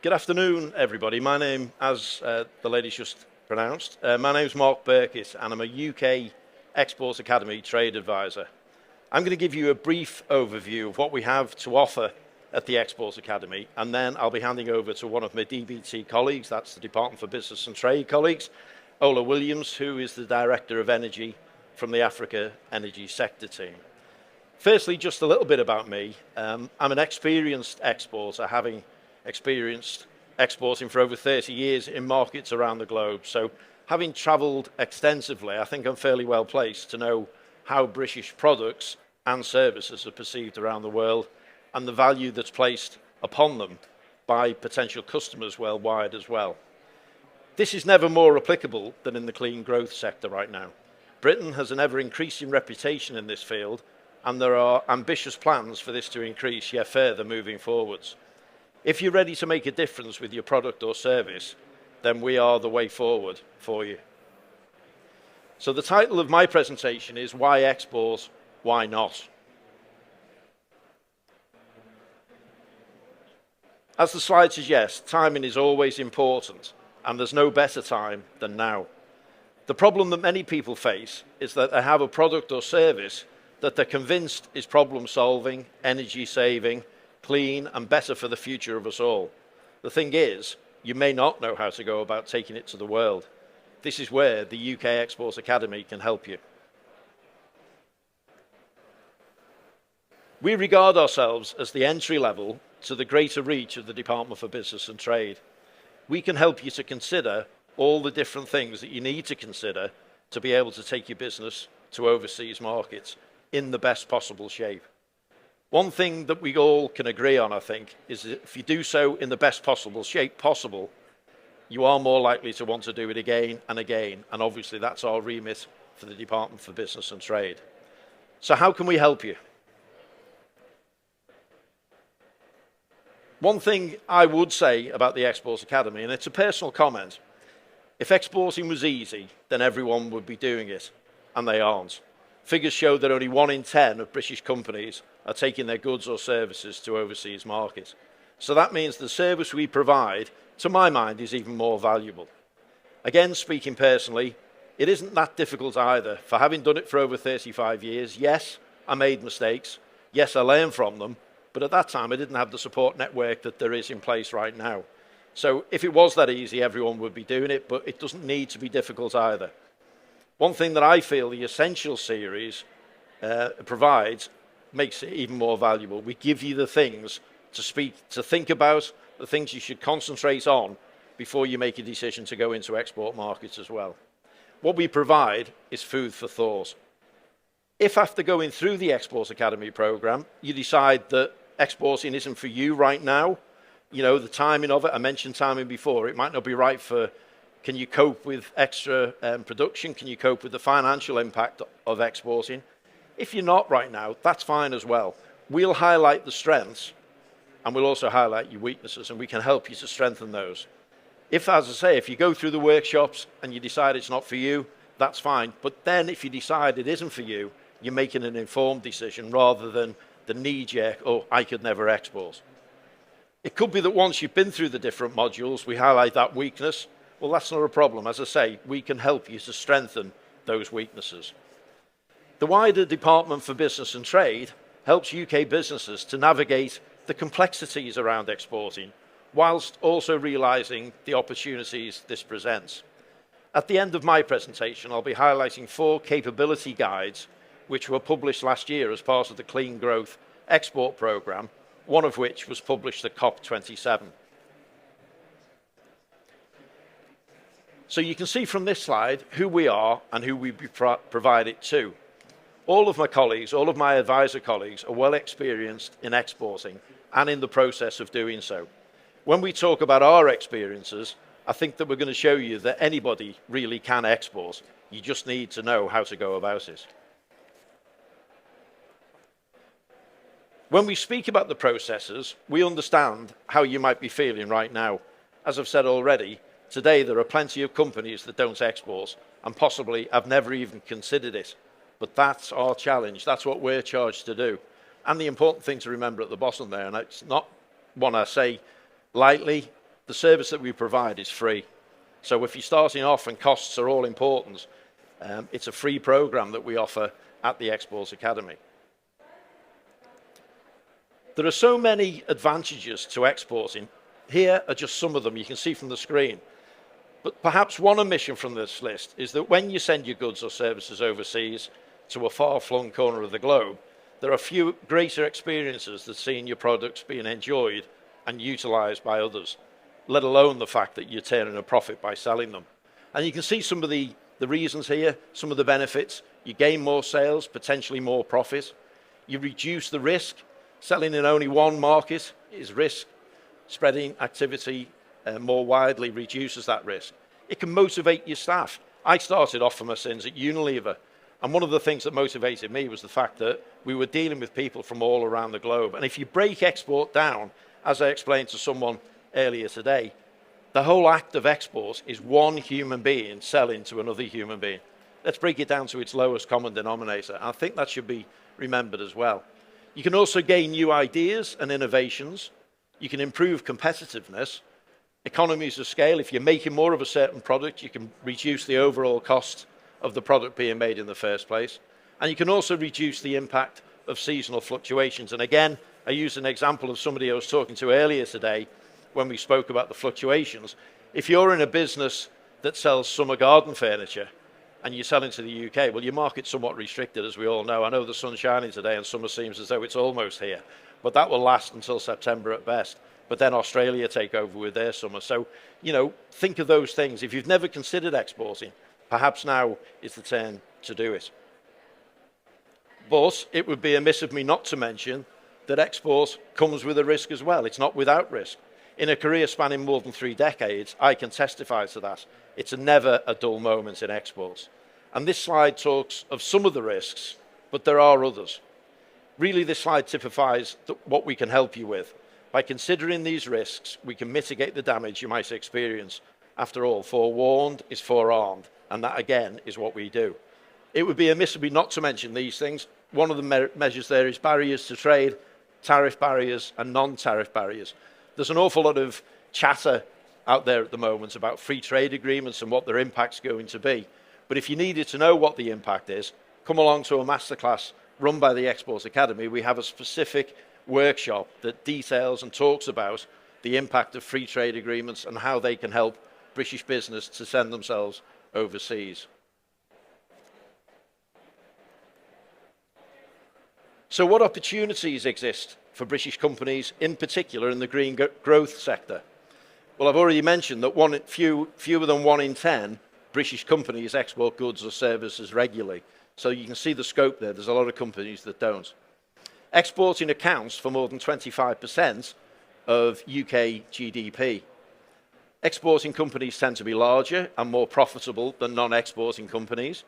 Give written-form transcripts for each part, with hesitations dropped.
Good afternoon, everybody. My name, as the lady's just pronounced, my name's Mark Burkitt, and I'm a UK Exports Academy trade advisor. I'm going to give you a brief overview of what we have to offer at the Exports Academy, and then I'll be handing over to one of my DBT colleagues, that's the Department for Business and Trade colleagues, Ola Williams, who is the Director of Energy from the Africa Energy Sector team. Firstly, just a little bit about me. I'm an experienced exporter, having experienced exporting for over 30 years in markets around the globe. So having travelled extensively, I think I'm fairly well placed to know how British products and services are perceived around the world and the value that's placed upon them by potential customers worldwide as well. This is never more applicable than in the clean growth sector right now. Britain has an ever-increasing reputation in this field, and there are ambitious plans for this to increase yet further moving forwards. If you're ready to make a difference with your product or service, then we are the way forward for you. So the title of my presentation is Why Export, Why Not? As the slide suggests, timing is always important, and there's no better time than now. The problem that many people face is that they have a product or service that they're convinced is problem-solving, energy-saving, clean and better for the future of us all. The thing is, you may not know how to go about taking it to the world. This is where the UK Exports Academy can help you. We regard ourselves as the entry level to the greater reach of the Department for Business and Trade. We can help you to consider all the different things that you need to consider to be able to take your business to overseas markets in the best possible shape. One thing that we all can agree on, I think, is that if you do so in the best possible shape possible, you are more likely to want to do it again and again. And obviously that's our remit for the Department for Business and Trade. So how can we help you? One thing I would say about the Exports Academy, and it's a personal comment, if exporting was easy, then everyone would be doing it, and they aren't. Figures show that only 1 in 10 of British companies are taking their goods or services to overseas markets. So that means the service we provide, to my mind, is even more valuable. Again, speaking personally, it isn't that difficult either. For having done it for over 35 years, yes, I made mistakes. Yes, I learned from them. But at that time, I didn't have the support network that there is in place right now. So if it was that easy, everyone would be doing it, but it doesn't need to be difficult either. One thing that I feel the Essential series provides makes it even more valuable. We give you the things to think about, the things you should concentrate on before you make a decision to go into export markets as well. What we provide is food for thought. If after going through the Exports Academy program, you decide that exporting isn't for you right now, you know, the timing of it, I mentioned timing before, it might not be right for, can you cope with extra production? Can you cope with the financial impact of exporting? If you're not right now, that's fine as well. We'll highlight the strengths and we'll also highlight your weaknesses, and we can help you to strengthen those. If, as I say, if you go through the workshops and you decide it's not for you, that's fine. But then if you decide it isn't for you, you're making an informed decision rather than the knee-jerk, oh, I could never export. It could be that once you've been through the different modules, we highlight that weakness. Well, that's not a problem. As I say, we can help you to strengthen those weaknesses. The wider Department for Business and Trade helps UK businesses to navigate the complexities around exporting, whilst also realising the opportunities this presents. At the end of my presentation, I'll be highlighting 4 capability guides which were published last year as part of the Clean Growth Export Programme, one of which was published at COP27. So you can see from this slide who we are and who we provide it to. All of my colleagues, all of my advisor colleagues are well experienced in exporting and in the process of doing so. When we talk about our experiences, I think that we're going to show you that anybody really can export. You just need to know how to go about it. When we speak about the processes, we understand how you might be feeling right now. As I've said already, today there are plenty of companies that don't export and possibly have never even considered it. But that's our challenge. That's what we're charged to do. And the important thing to remember at the bottom there, and it's not one I say lightly, the service that we provide is free. So if you're starting off and costs are all important, it's a free program that we offer at the Exports Academy. There are so many advantages to exporting. Here are just some of them you can see from the screen. But perhaps one omission from this list is that when you send your goods or services overseas to a far-flung corner of the globe, there are few greater experiences than seeing your products being enjoyed and utilised by others, let alone the fact that you're turning a profit by selling them. And you can see some of the reasons here, some of the benefits. You gain more sales, potentially more profit. You reduce the risk. Selling in only one market is risk. Spreading activity more widely reduces that risk. It can motivate your staff. I started off from my sins at Unilever, and one of the things that motivated me was the fact that we were dealing with people from all around the globe. And if you break export down, as I explained to someone earlier today, the whole act of export is one human being selling to another human being. Let's break it down to its lowest common denominator. I think that should be remembered as well. You can also gain new ideas and innovations. You can improve competitiveness, economies of scale. If you're making more of a certain product, you can reduce the overall cost of the product being made in the first place. And you can also reduce the impact of seasonal fluctuations. And again, I used an example of somebody I was talking to earlier today when we spoke about the fluctuations. If you're in a business that sells summer garden furniture and you're selling to the UK, well, your market's somewhat restricted, as we all know. I know the sun's shining today and summer seems as though it's almost here, but that will last until September at best. But then Australia take over with their summer. So, think of those things. If you've never considered exporting, perhaps now is the turn to do it. But it would be amiss of me not to mention that export comes with a risk as well. It's not without risk. In a career spanning more than 3 decades, I can testify to that. It's never a dull moment in exports. And this slide talks of some of the risks, but there are others. Really, this slide typifies what we can help you with. By considering these risks, we can mitigate the damage you might experience. After all, forewarned is forearmed, and that again is what we do. It would be amiss of me not to mention these things. One of the measures there is barriers to trade, tariff barriers and non-tariff barriers. There's an awful lot of chatter out there at the moment about free trade agreements and what their impact's going to be. But if you needed to know what the impact is, come along to a masterclass run by the Exports Academy. We have a specific workshop that details and talks about the impact of free trade agreements and how they can help British business to send themselves overseas. So what opportunities exist for British companies, in particular in the green growth sector? Well, I've already mentioned that fewer than 1 in 10 British companies export goods or services regularly. So you can see the scope there. There's a lot of companies that don't. Exporting accounts for more than 25% of UK GDP. Exporting companies tend to be larger and more profitable than non-exporting companies.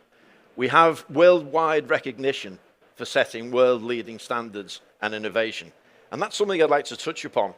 We have worldwide recognition for setting world-leading standards and innovation. And that's something I'd like to touch upon.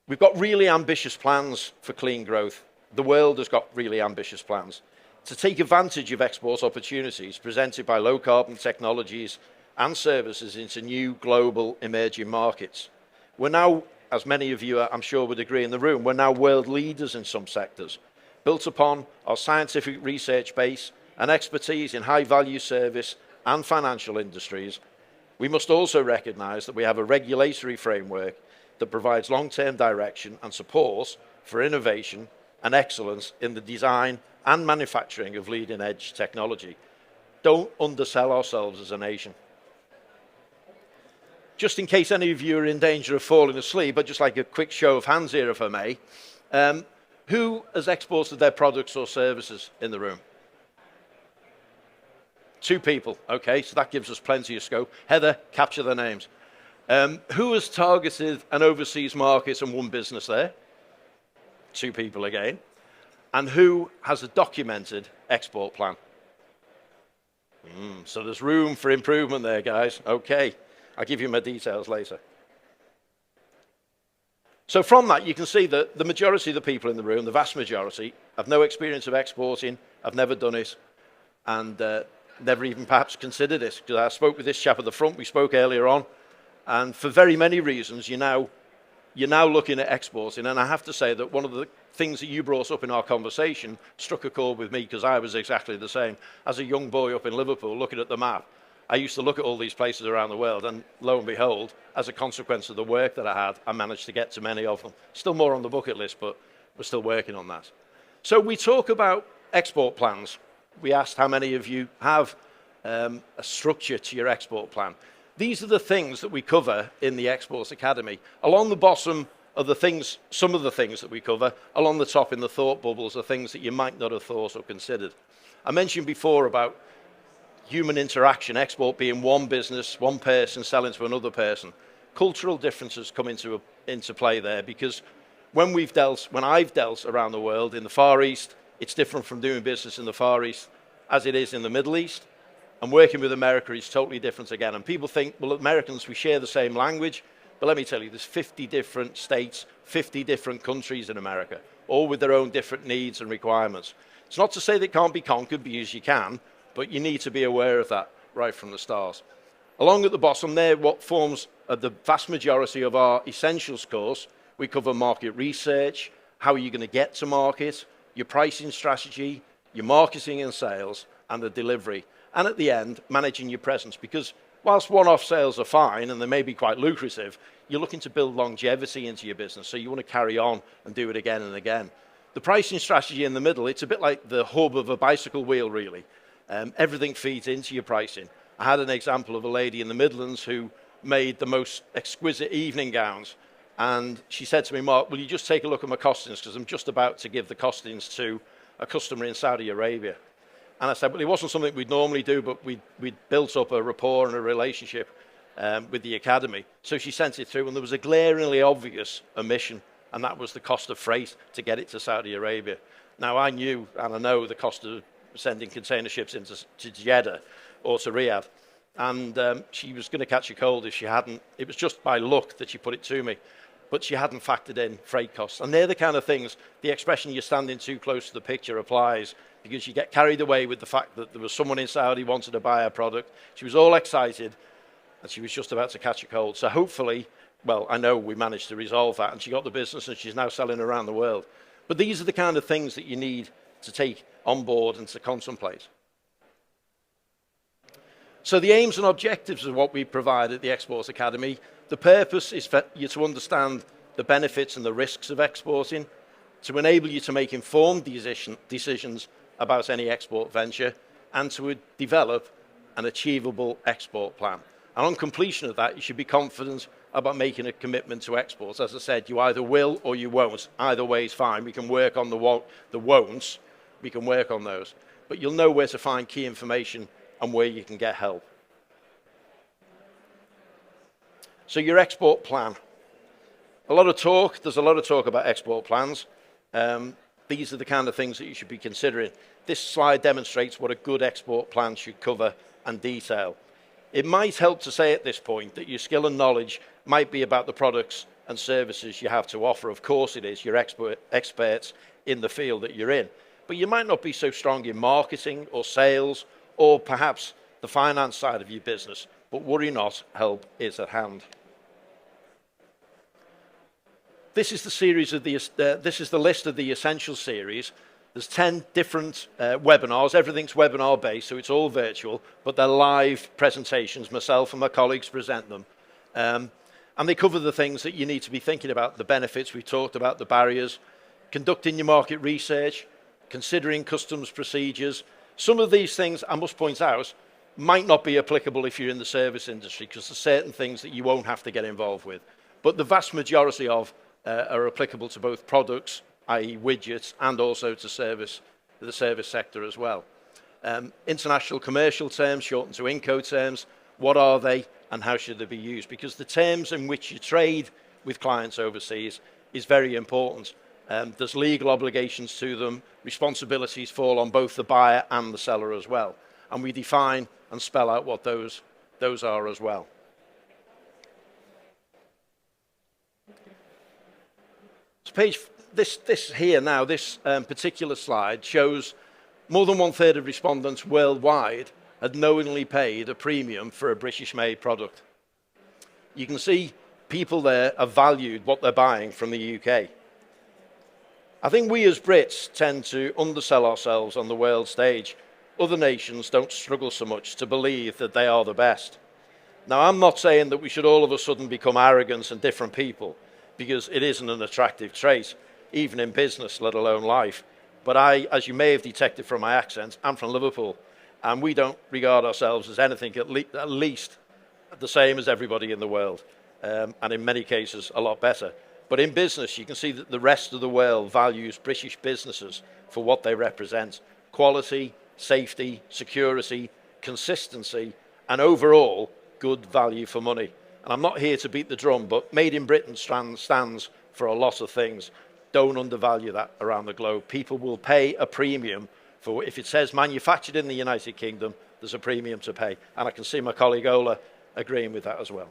We've got really ambitious plans for clean growth. The world has got really ambitious plans to take advantage of export opportunities presented by low-carbon technologies and services into new global emerging markets. We're now, as many of you I'm sure would agree in the room, we're now world leaders in some sectors, built upon our scientific research base and expertise in high-value service and financial industries. We must also recognise that we have a regulatory framework that provides long-term direction and support for innovation and excellence in the design and manufacturing of leading-edge technology. Don't undersell ourselves as a nation. Just in case any of you are in danger of falling asleep, I'd just like a quick show of hands here, if I may. Who has exported their products or services in the room? 2 people. Okay, so that gives us plenty of scope. Heather, capture their names. Who has targeted an overseas market and won business there? 2 people again. And who has a documented export plan? So there's room for improvement there, guys. Okay, I'll give you my details later. So from that, you can see that the majority of the people in the room, the vast majority, have no experience of exporting, have never done it, and never even perhaps considered it. Because I spoke with this chap at the front, we spoke earlier on, and for very many reasons, you're now you're now looking at exporting. And I have to say that one of the things that you brought up in our conversation struck a chord with me, because I was exactly the same. As a young boy up in Liverpool, looking at the map, I used to look at all these places around the world, and lo and behold, as a consequence of the work that I had, I managed to get to many of them. Still more on the bucket list, but we're still working on that. So we talk about export plans. We asked how many of you have a structure to your export plan. These are the things that we cover in the Exports Academy. Along the bottom are the things, some of the things that we cover. Along the top in the thought bubbles are things that you might not have thought or considered. I mentioned before about human interaction, export being one business, one person selling to another person. Cultural differences come into play there, because when I've dealt around the world, in the Far East, it's different from doing business in the Far East as it is in the Middle East. And working with America is totally different again. And people think, well, Americans, we share the same language. But let me tell you, there's 50 different states, 50 different countries in America, all with their own different needs and requirements. It's not to say they can't be conquered, because you can, but you need to be aware of that right from the start. Along at the bottom there, what forms the vast majority of our essentials course, we cover market research, how are you going to get to market, your pricing strategy, your marketing and sales, and the delivery. And at the end, managing your presence, because whilst one-off sales are fine and they may be quite lucrative, you're looking to build longevity into your business, so you want to carry on and do it again and again. The pricing strategy in the middle, it's a bit like the hub of a bicycle wheel, really. Everything feeds into your pricing. I had an example of a lady in the Midlands who made the most exquisite evening gowns, and she said to me, Mark, will you just take a look at my costings, because I'm just about to give the costings to a customer in Saudi Arabia. And I said, well, it wasn't something we'd normally do, but we'd built up a rapport and a relationship with the Academy. So she sent it through, and there was a glaringly obvious omission, and that was the cost of freight to get it to Saudi Arabia. Now, I knew, and I know, the cost of sending container ships to Jeddah or to Riyadh, and she was going to catch a cold if she hadn't. It was just by luck that she put it to me, but she hadn't factored in freight costs. And they're the kind of things, the expression "you're standing too close to the picture" applies, because you get carried away with the fact that there was someone in Saudi who wanted to buy a product. She was all excited, and she was just about to catch a cold. So hopefully, well, I know we managed to resolve that, and she got the business, and she's now selling around the world. But these are the kind of things that you need to take on board and to contemplate. So the aims and objectives of what we provide at the Exports Academy, the purpose is for you to understand the benefits and the risks of exporting, to enable you to make informed decisions about any export venture, and to develop an achievable export plan. And on completion of that, you should be confident about making a commitment to exports. As I said, you either will or you won't. Either way is fine. We can work on the won'ts. We can work on those. But you'll know where to find key information and where you can get help. So your export plan. There's a lot of talk about export plans. These are the kind of things that you should be considering. This slide demonstrates what a good export plan should cover and detail. It might help to say at this point that your skill and knowledge might be about the products and services you have to offer. Of course it is. You're experts in the field that you're in. But you might not be so strong in marketing or sales or perhaps the finance side of your business. But worry not, help is at hand. This is the list of the Essentials series. There's 10 different webinars. Everything's webinar based, so it's all virtual, but they're live presentations. Myself and my colleagues present them. And they cover the things that you need to be thinking about, the benefits we talked about, the barriers, conducting your market research, considering customs procedures. Some of these things, I must point out, might not be applicable if you're in the service industry, because there's certain things that you won't have to get involved with. But the vast majority of are applicable to both products, i.e. widgets, and also to the service sector as well. International commercial terms, shortened to INCO terms, what are they and how should they be used? Because the terms in which you trade with clients overseas is very important. There's legal obligations to them, responsibilities fall on both the buyer and the seller as well. And we define and spell out what those are as well. This particular slide shows more than 1/3 of respondents worldwide had knowingly paid a premium for a British-made product. You can see people there are valued what they're buying from the UK. I think we as Brits tend to undersell ourselves on the world stage. Other nations don't struggle so much to believe that they are the best. Now, I'm not saying that we should all of a sudden become arrogant and different people, because it isn't an attractive trait, even in business, let alone life. But I, as you may have detected from my accent, I'm from Liverpool, and we don't regard ourselves as anything at least the same as everybody in the world, and in many cases a lot better. But in business, you can see that the rest of the world values British businesses for what they represent: quality, safety, security, consistency, and overall good value for money. And I'm not here to beat the drum, but Made in Britain stands for a lot of things. Don't undervalue that around the globe. People will pay a premium for, if it says manufactured in the United Kingdom, there's a premium to pay. And I can see my colleague Ola agreeing with that as well.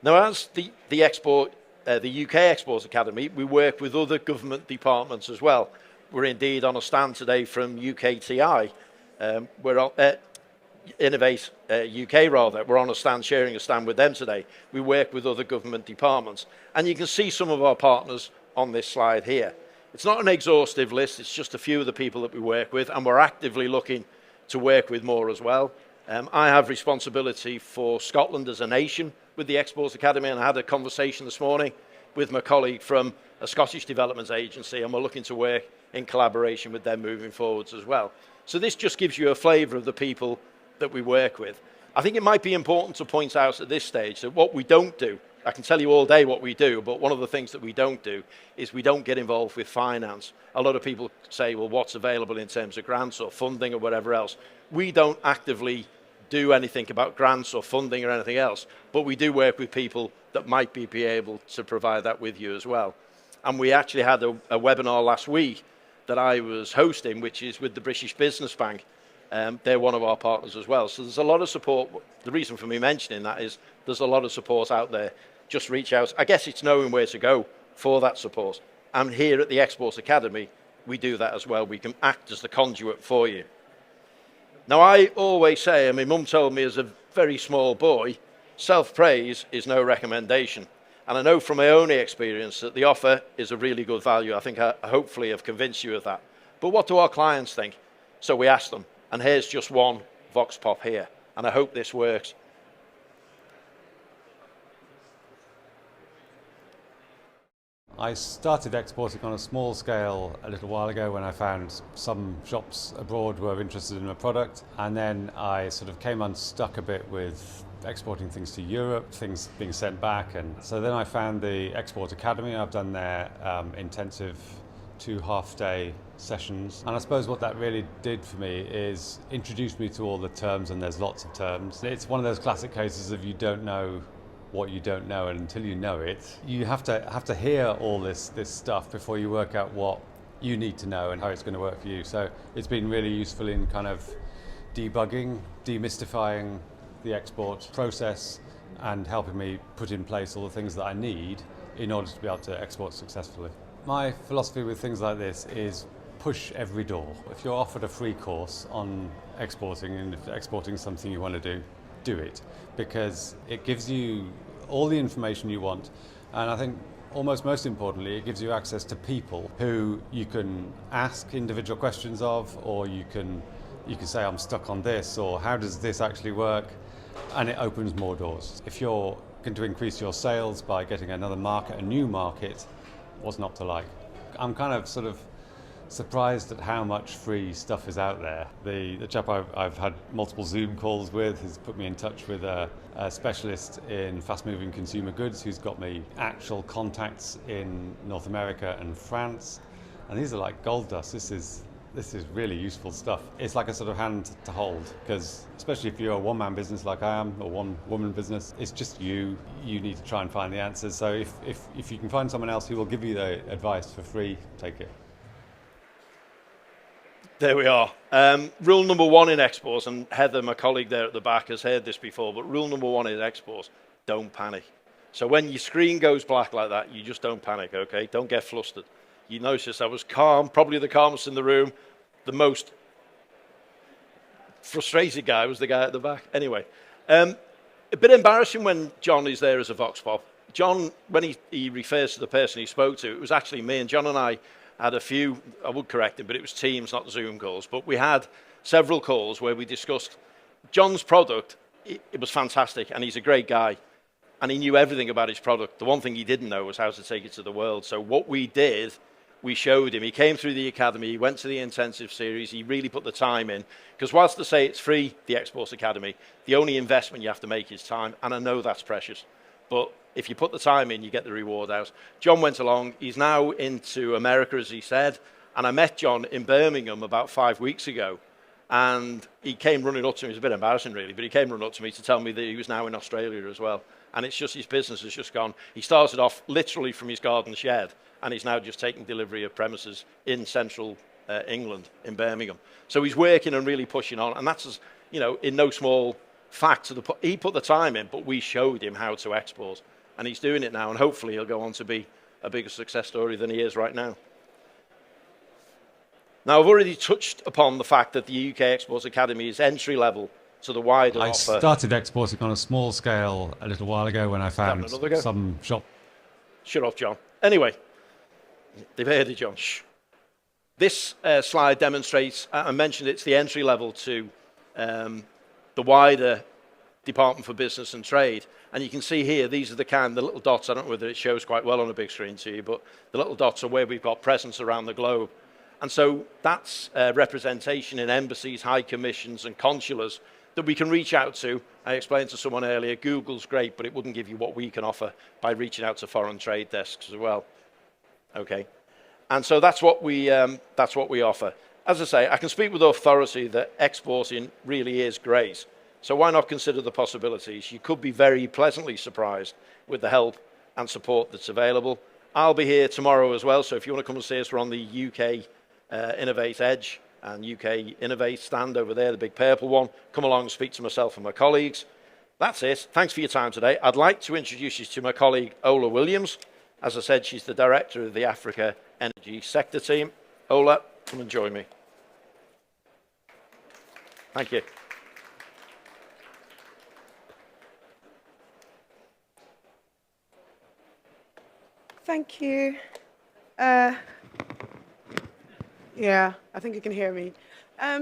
Now, as the UK Exports Academy, we work with other government departments as well. We're indeed on a stand today from UKTI. We're on Innovate UK rather. We're on a stand, sharing a stand with them today. We work with other government departments, and you can see some of our partners on this slide here. It's not an exhaustive list. It's just a few of the people that we work with, and we're actively looking to work with more as well. I have responsibility for Scotland as a nation with the Exports Academy, and I had a conversation this morning with my colleague from a Scottish development agency, and we're looking to work in collaboration with them moving forwards as well. So this just gives you a flavour of the people that we work with. I think it might be important to point out at this stage that what we don't do, I can tell you all day what we do, but one of the things that we don't do is we don't get involved with finance. A lot of people say, well, what's available in terms of grants or funding or whatever else? We don't actively do anything about grants or funding or anything else, but we do work with people that might be able to provide that with you as well. And we actually had a webinar last week that I was hosting, which is with the British Business Bank. They're one of our partners as well. So there's a lot of support. The reason for me mentioning that is there's a lot of support out there. Just reach out. I guess it's knowing where to go for that support. And here at the Exports Academy, we do that as well. We can act as the conduit for you. Now, I always say, and my mum told me as a very small boy, self-praise is no recommendation. And I know from my own experience that the offer is a really good value. I think I hopefully have convinced you of that. But what do our clients think? So we ask them. And here's just one vox pop here. And I hope this works. I started exporting on a small scale a little while ago when I found some shops abroad were interested in a product, and then I sort of came unstuck a bit with exporting things to Europe, things being sent back, and so then I found the Export Academy. I've done their intensive 2 half-day sessions, and I suppose what that really did for me is introduce me to all the terms, and there's lots of terms. It's one of those classic cases of you don't know what you don't know, and until you know it, you have to hear all this stuff before you work out what you need to know and how it's going to work for you. So it's been really useful in kind of debugging, demystifying the export process, and helping me put in place all the things that I need in order to be able to export successfully. My philosophy with things like this is push every door. If you're offered a free course on exporting, and if exporting is something you want to do, do it, because it gives you all the information you want, and I think almost most importantly it gives you access to people who you can ask individual questions of, or you can say I'm stuck on this, or how does this actually work, and it opens more doors. If you're going to increase your sales by getting another market, a new market, what's not to like? I'm kind of sort of surprised at how much free stuff is out there. The chap I've had multiple Zoom calls with has put me in touch with a specialist in fast-moving consumer goods who's got me actual contacts in North America and France, and these are like gold dust. This is really useful stuff. It's like a sort of hand to hold, because especially if you're a one-man business like I am, or one-woman business, it's just you need to try and find the answers. So if you can find someone else who will give you the advice for free, take it. There we are. Rule number 1 in exports, and Heather, my colleague there at the back, has heard this before, but rule number 1 in exports, don't panic. So when your screen goes black like that, you just don't panic, okay? Don't get flustered. You notice I was calm, probably the calmest in the room. The most frustrated guy was the guy at the back. Anyway, a bit embarrassing when John is there as a Vox Pop. John, when he refers to the person he spoke to, it was actually me, and John and I had a few, I would correct him, but it was Teams, not Zoom calls, but we had several calls where we discussed John's product. It was fantastic, and he's a great guy, and he knew everything about his product. The one thing he didn't know was how to take it to the world. So what we did, we showed him. He came through the academy, he went to the intensive series, he really put the time in. Because whilst they say it's free, the Exports Academy, the only investment you have to make is time, and I know that's precious. But if you put the time in, you get the reward out. John went along, he's now into America, as he said, and I met John in Birmingham about 5 weeks ago, and he came running up to me. It was a bit embarrassing, really, but he came running up to me to tell me that he was now in Australia as well. And it's just his business has just gone. He started off literally from his garden shed, and he's now just taking delivery of premises in central England, in Birmingham. So he's working and really pushing on, and that's, you know, in no small fact. He put the time in, but we showed him how to export, and he's doing it now, and hopefully he'll go on to be a bigger success story than he is right now. Now, I've already touched upon the fact that the UK Exports Academy is entry level to the wider I offer. started exporting on a small scale a little while ago when I found some shop. Shut up, John. Anyway, they've heard it, John. Shh. This slide demonstrates, I mentioned it's the entry level to the wider Department for Business and Trade. And you can see here, these are the little dots. I don't know whether it shows quite well on a big screen to you, but the little dots are where we've got presence around the globe. And so that's representation in embassies, high commissions, and consulates that we can reach out to. I explained to someone earlier, Google's great, but it wouldn't give you what we can offer by reaching out to foreign trade desks as well. Okay, and so that's what we offer. As I say, I can speak with authority that exporting really is great. So why not consider the possibilities? You could be very pleasantly surprised with the help and support that's available. I'll be here tomorrow as well, so if you want to come and see us, we're on the UK Innovate Edge and UK Innovate stand over there, the big purple one. Come along and speak to myself and my colleagues. That's it. Thanks for your time today. I'd like to introduce you to my colleague, Ola Williams. As I said, she's the director of the Africa Energy Sector Team. Ola, come and join me. Thank you. Thank you. Yeah, I think you can hear me.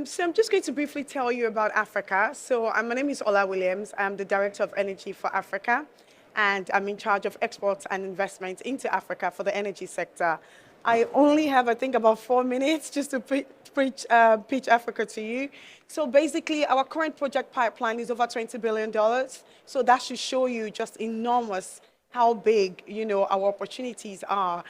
So I'm just going to briefly tell you about Africa. So my name is Ola Williams. I'm the Director of Energy for Africa, and I'm in charge of exports and investments into Africa for the energy sector. I only have, I think, about 4 minutes just to pitch Africa to you. So basically, our current project pipeline is over $20 billion. So that should show you just enormous how big, you know, our opportunities are.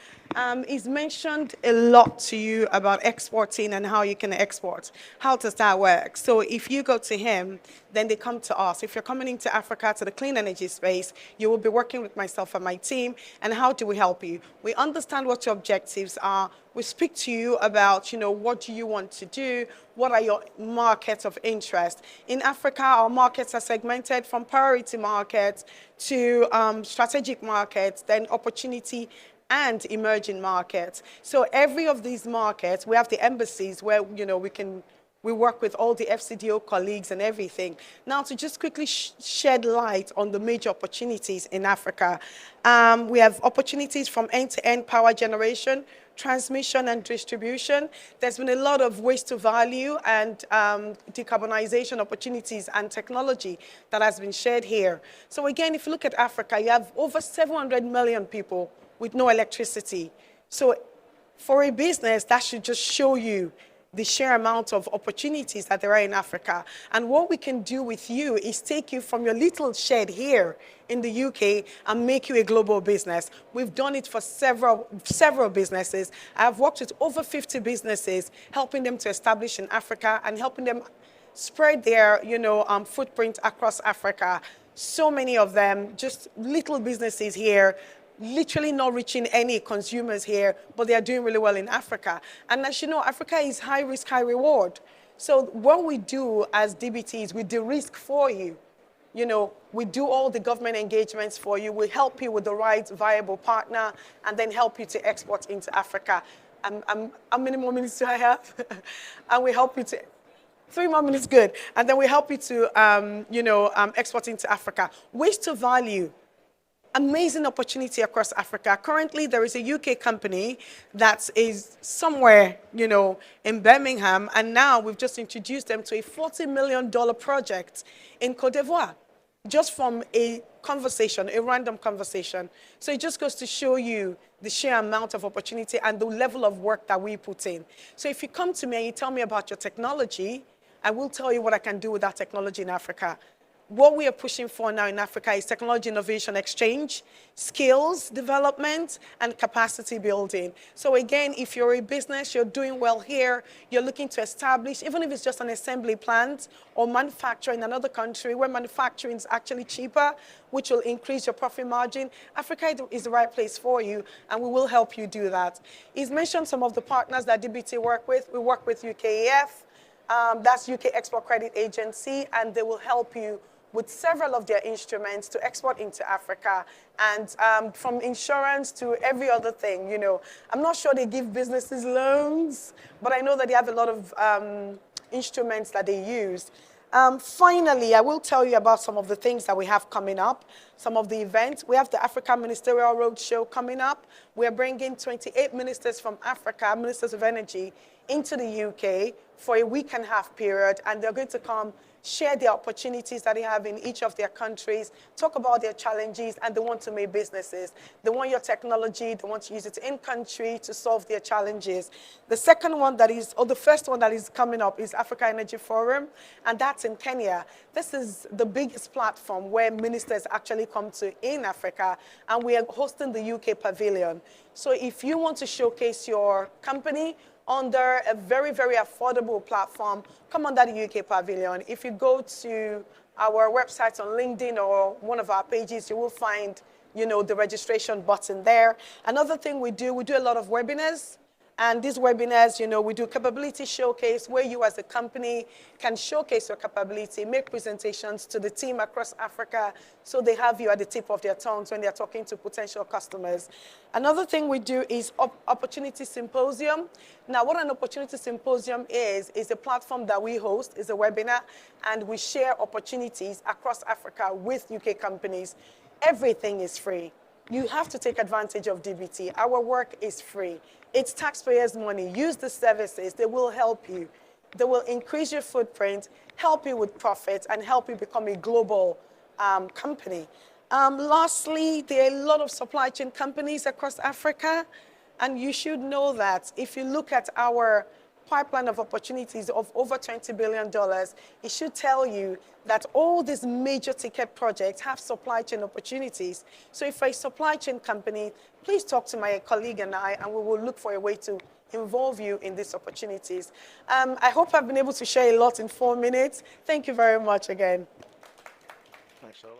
He's mentioned a lot to you about exporting and how you can export. How does that work? So if you go to him, then they come to us. If you're coming into Africa to the clean energy space, you will be working with myself and my team. And how do we help you? We understand what your objectives are. We speak to you about, you know, what do you want to do? What are your markets of interest? In Africa, our markets are segmented from priority markets to strategic markets, then opportunity and emerging markets. So every of these markets, we have the embassies where, you know, we work with all the FCDO colleagues and everything. Now, to just quickly shed light on the major opportunities in Africa, we have opportunities from end-to-end power generation, transmission and distribution. There's been a lot of waste to value and decarbonization opportunities and technology that has been shared here. So again, if you look at Africa, you have over 700 million people with no electricity. So for a business, that should just show you the sheer amount of opportunities that there are in Africa. And what we can do with you is take you from your little shed here in the UK and make you a global business. We've done it for several businesses. I've worked with over 50 businesses, helping them to establish in Africa and helping them spread their, you know, footprint across Africa. So many of them, just little businesses here, literally not reaching any consumers here, but they are doing really well in Africa. And as you know, Africa is high risk, high reward. So what we do as DBT is we de-risk for you. You know, we do all the government engagements for you. We help you with the right viable partner and then help you to export into Africa. How many more minutes do I have? And we help you to 3 more minutes, good. And then we help you to, export into Africa. Waste to value. Amazing opportunity across Africa. Currently, there is a UK company that is somewhere, in Birmingham, and now we've just introduced them to a $40 million project in Cote d'Ivoire, just from a conversation, a random conversation. So it just goes to show you the sheer amount of opportunity and the level of work that we put in. So if you come to me and you tell me about your technology, I will tell you what I can do with that technology in Africa. What we are pushing for now in Africa is technology innovation exchange, skills development, and capacity building. So again, if you're a business, you're doing well here, you're looking to establish, even if it's just an assembly plant or manufacture in another country where manufacturing is actually cheaper, which will increase your profit margin, Africa is the right place for you, and we will help you do that. He's mentioned some of the partners that DBT work with. We work with UKEF, that's UK Export Credit Agency, and they will help you with several of their instruments to export into Africa, and from insurance to every other thing, I'm not sure they give businesses loans, but I know that they have a lot of instruments that they use. Finally, I will tell you about some of the things that we have coming up, some of the events. We have the Africa Ministerial Roadshow coming up. We're bringing 28 ministers from Africa, ministers of energy, into the UK for a week-and-a-half period, and they're going to come share the opportunities that they have in each of their countries, talk about their challenges, and they want to make businesses. They want your technology, they want to use it in country to solve their challenges. The second one that is, or the first one that is coming up is Africa Energy Forum, and that's in Kenya. This is the biggest platform where ministers actually come to in Africa, and we are hosting the UK Pavilion. So if you want to showcase your company under a very, very affordable platform, come under the UK Pavilion. If you go to our website on LinkedIn or one of our pages, you will find, the registration button there. Another thing we do a lot of webinars. And these webinars, we do capability showcase where you as a company can showcase your capability, make presentations to the team across Africa so they have you at the tip of their tongues when they're talking to potential customers. Another thing we do is Opportunity Symposium. Now, what an Opportunity Symposium is a platform that we host, is a webinar, and we share opportunities across Africa with UK companies. Everything is free. You have to take advantage of DBT. Our work is free. It's taxpayers' money. Use the services. They will help you. They will increase your footprint, help you with profits, and help you become a global company. Lastly, there are a lot of supply chain companies across Africa, and you should know that if you look at our pipeline of opportunities of over $20 billion, it should tell you that all these major ticket projects have supply chain opportunities. So if you're a supply chain company, please talk to my colleague and I, and we will look for a way to involve you in these opportunities. I hope I've been able to share a lot in 4 minutes. Thank you very much again. Thanks, Ola.